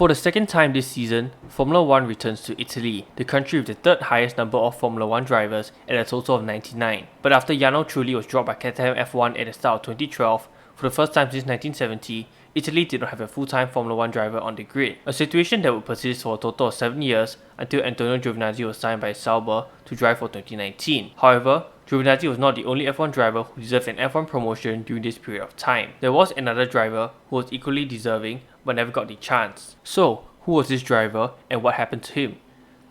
For the second time this season, Formula 1 returns to Italy, the country with the third highest number of Formula 1 drivers at a total of 99. But after Jarno Trulli was dropped by Caterham F1 at the start of 2012, for the first time since 1970, Italy did not have a full-time Formula 1 driver on the grid, a situation that would persist for a total of 7 years until Antonio Giovinazzi was signed by Sauber to drive for 2019. However, Giovinazzi was not the only F1 driver who deserved an F1 promotion during this period of time. There was another driver who was equally deserving but never got the chance. So, who was this driver and what happened to him?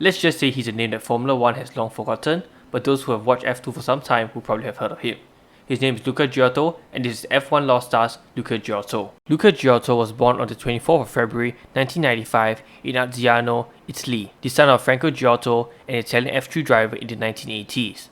Let's just say he's a name that Formula 1 has long forgotten, but those who have watched F2 for some time will probably have heard of him. His name is Luca Ghiotto, and this is F1 Lost Stars Luca Ghiotto. Luca Ghiotto was born on the 24th of February 1995 in Arziano, Italy, the son of Franco Ghiotto, an Italian F3 driver in the 1980s.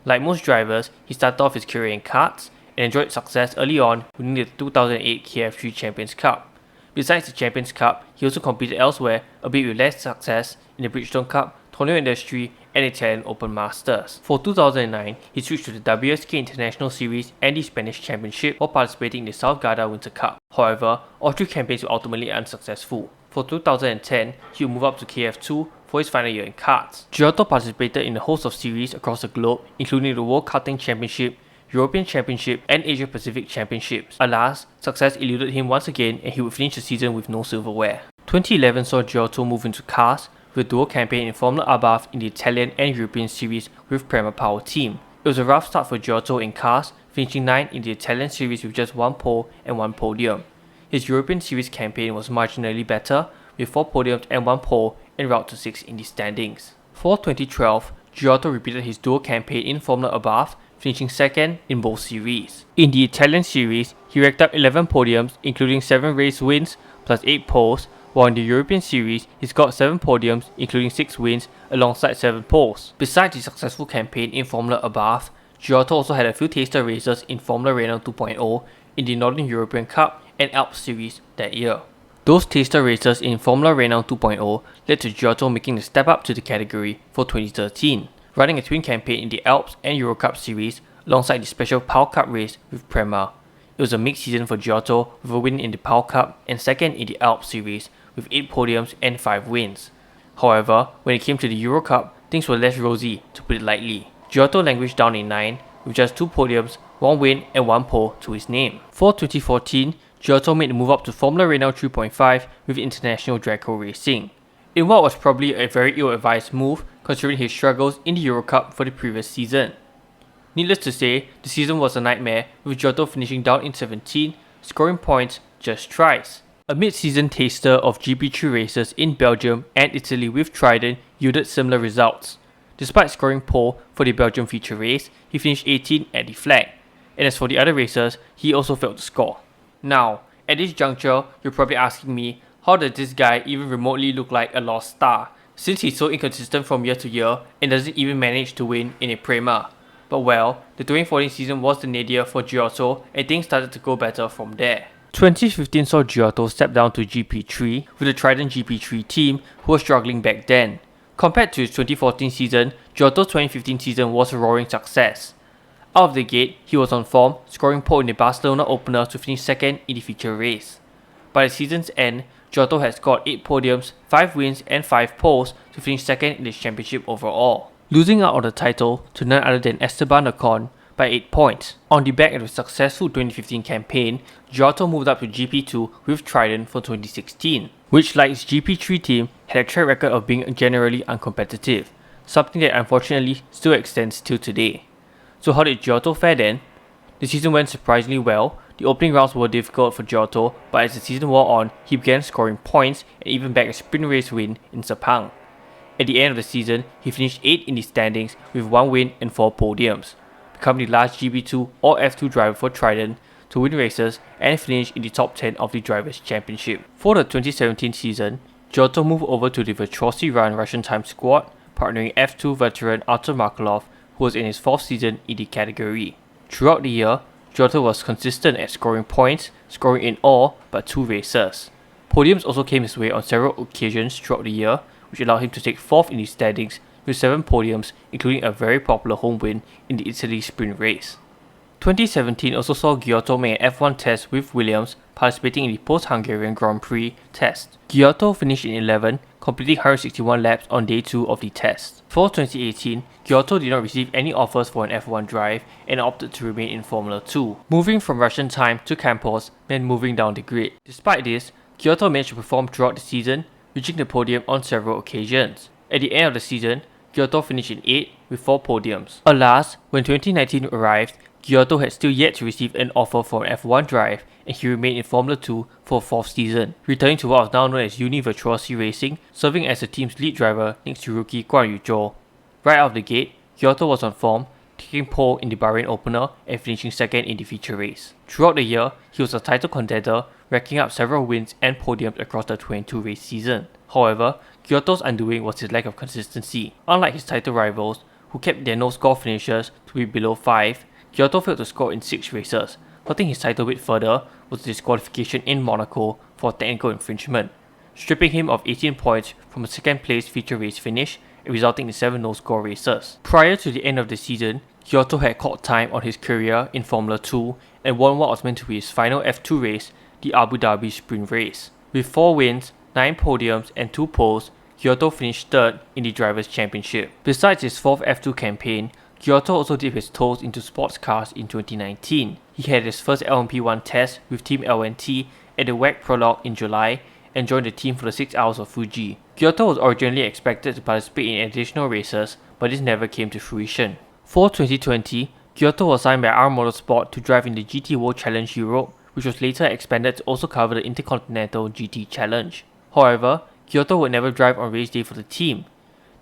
Like most drivers, he started off his career in karts and enjoyed success early on, winning the 2008 KF3 Champions Cup. Besides the Champions Cup, he also competed elsewhere, albeit with less success, in the Bridgestone Cup, Torneo Industry, and Italian Open Masters. For 2009, he switched to the WSK International Series and the Spanish Championship while participating in the South Garda Winter Cup. However, all three campaigns were ultimately unsuccessful. For 2010, he would move up to KF2 for his final year in karts. Ghiotto participated in a host of series across the globe, including the World Karting Championship, European Championship, and Asia Pacific Championships. Alas, success eluded him once again and he would finish the season with no silverware. 2011 saw Ghiotto move into cars with a dual campaign in Formula Abarth in the Italian and European series with Prema Power Team. It was a rough start for Ghiotto in cars, finishing 9th in the Italian series with just 1 pole and 1 podium. His European series campaign was marginally better, with 4 podiums and 1 pole en route to 6th in the standings. For 2012, Ghiotto repeated his dual campaign in Formula Abarth, finishing 2nd in both series. In the Italian series, he racked up 11 podiums, including 7 race wins plus 8 poles, while in the European series, he scored 7 podiums, including 6 wins, alongside 7 poles. Besides the successful campaign in Formula Abarth, Ghiotto also had a few taster races in Formula Renault 2.0, in the Northern European Cup and Alps series that year. Those taster races in Formula Renault 2.0 led to Ghiotto making the step up to the category for 2013, running a twin campaign in the Alps and Eurocup series alongside the special Pau Cup race with Prema. It was a mixed season for Ghiotto with a win in the Pau Cup and 2nd in the Alps series with 8 podiums and 5 wins. However, when it came to the Eurocup, things were less rosy, to put it lightly. Ghiotto languished down in 9th with just 2 podiums, 1 win and 1 pole to his name. For 2014, Ghiotto made the move up to Formula Renault 3.5 with International Draco Racing, in what was probably a very ill-advised move considering his struggles in the Eurocup for the previous season. Needless to say, the season was a nightmare, with Ghiotto finishing down in 17th, scoring points just twice. A mid-season taster of GP3 races in Belgium and Italy with Trident yielded similar results. Despite scoring pole for the Belgium feature race, he finished 18th at the flag, and as for the other races, he also failed to score. Now, at this juncture, you're probably asking me, how does this guy even remotely look like a lost star, since he's so inconsistent from year to year and doesn't even manage to win in a Prema? But well, the 2014 season was the nadir for Ghiotto and things started to go better from there. 2015 saw Ghiotto step down to GP3 with the Trident GP3 team who was struggling back then. Compared to his 2014 season, Ghiotto's 2015 season was a roaring success. Out of the gate, he was on form, scoring pole in the Barcelona opener to finish 2nd in the feature race. By the season's end, Ghiotto had scored 8 podiums, 5 wins and 5 poles to finish 2nd in the championship overall, losing out on the title to none other than Esteban Ocon by 8 points. On the back of a successful 2015 campaign, Ghiotto moved up to GP2 with Trident for 2016, which like his GP3 team had a track record of being generally uncompetitive, something that unfortunately still extends till today. So how did Ghiotto fare then? The season went surprisingly well. The opening rounds were difficult for Ghiotto, but as the season wore on, he began scoring points and even bagged a sprint race win in Sepang. At the end of the season, he finished 8th in the standings with 1 win and 4 podiums, becoming the last GP2 or F2 driver for Trident to win races and finish in the top 10 of the Drivers' Championship. For the 2017 season, Ghiotto moved over to the virtuosely-run Russian time squad, partnering F2 veteran Artur Markelov, who was in his 4th season in the category. Throughout the year, Ghiotto was consistent at scoring points, scoring in all but 2 races. Podiums also came his way on several occasions throughout the year, which allowed him to take 4th in the standings with 7 podiums, including a very popular home win in the Italy sprint race. 2017 also saw Ghiotto make an F1 test with Williams, participating in the post-Hungarian Grand Prix test. Ghiotto finished in 11th, completing 161 laps on day 2 of the test. For 2018, Ghiotto did not receive any offers for an F1 drive and opted to remain in Formula 2, moving from Russian time to Campos, then moving down the grid. Despite this, Ghiotto managed to perform throughout the season, reaching the podium on several occasions. At the end of the season, Ghiotto finished in 8th with 4 podiums. Alas, when 2019 arrived, Ghiotto had still yet to receive an offer for an F1 drive, and he remained in Formula 2 for a 4th season, returning to what was now known as Uni Virtuosi Racing, serving as the team's lead driver next to rookie Guan Yu. Right out of the gate, Ghiotto was on form, taking pole in the Bahrain opener and finishing 2nd in the feature race. Throughout the year, he was a title contender, racking up several wins and podiums across the 22 race season. However, Ghiotto's undoing was his lack of consistency. Unlike his title rivals, who kept their no-score finishes to be below 5, Ghiotto failed to score in 6 races. Hurting his title bid further was the disqualification in Monaco for technical infringement, stripping him of 18 points from a 2nd place feature race finish and resulting in 7 no-score races. Prior to the end of the season, Ghiotto had called time on his career in Formula 2 and won what was meant to be his final F2 race, the Abu Dhabi Sprint Race. With 4 wins, 9 podiums and 2 poles, Ghiotto finished 3rd in the Drivers' Championship. Besides his 4th F2 campaign, Ghiotto also dipped his toes into sports cars in 2019. He had his first LMP1 test with Team LNT at the WEC Prologue in July and joined the team for the 6 hours of Fuji. Ghiotto was originally expected to participate in additional races, but this never came to fruition. For 2020, Ghiotto was signed by R Motorsport to drive in the GT World Challenge Europe, which was later expanded to also cover the Intercontinental GT Challenge. However, Ghiotto would never drive on race day for the team.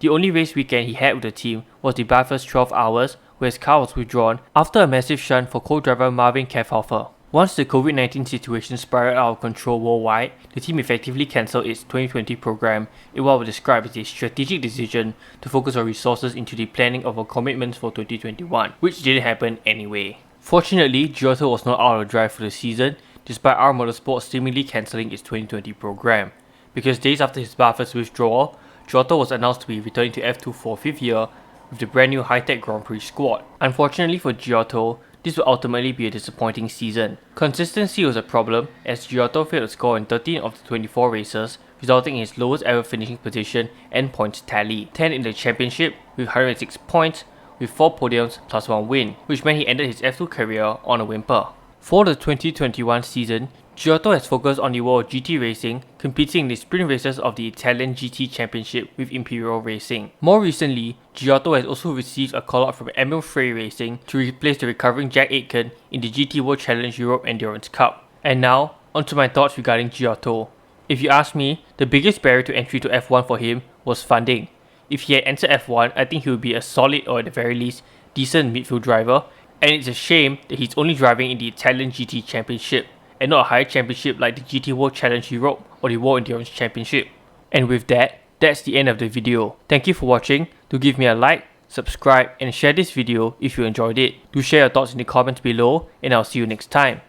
The only race weekend he had with the team was the Bathurst 12 Hours, where his car was withdrawn after a massive shunt for co-driver Marvin Kefauver. Once the COVID-19 situation spiraled out of control worldwide, the team effectively cancelled its 2020 program in what was described as a strategic decision to focus our resources into the planning of our commitments for 2021, which didn't happen anyway. Fortunately, Ghiotto was not out of the drive for the season, despite R Motorsport seemingly cancelling its 2020 program, because days after his Bathurst withdrawal, Ghiotto was announced to be returning to F2 for a 5th year with the brand new high-tech Grand Prix squad. Unfortunately for Ghiotto, this would ultimately be a disappointing season. Consistency was a problem as Ghiotto failed to score in 13 of the 24 races, resulting in his lowest ever finishing position and points tally. 10 in the championship with 106 points, with 4 podiums plus 1 win, which meant he ended his F2 career on a whimper. For the 2021 season, Ghiotto has focused on the world of GT racing, competing in the sprint races of the Italian GT Championship with Imperial Racing. More recently, Ghiotto has also received a call-up from Emil Frey Racing to replace the recovering Jack Aitken in the GT World Challenge Europe Endurance Cup. And now, onto my thoughts regarding Ghiotto. If you ask me, the biggest barrier to entry to F1 for him was funding. If he had entered F1, I think he would be a solid, or at the very least, decent midfield driver, and it's a shame that he's only driving in the Italian GT Championship, and not a higher championship like the GT World Challenge Europe or the World Endurance Championship. And with that, that's the end of the video. Thank you for watching. Do give me a like, subscribe and share this video if you enjoyed it. Do share your thoughts in the comments below and I'll see you next time.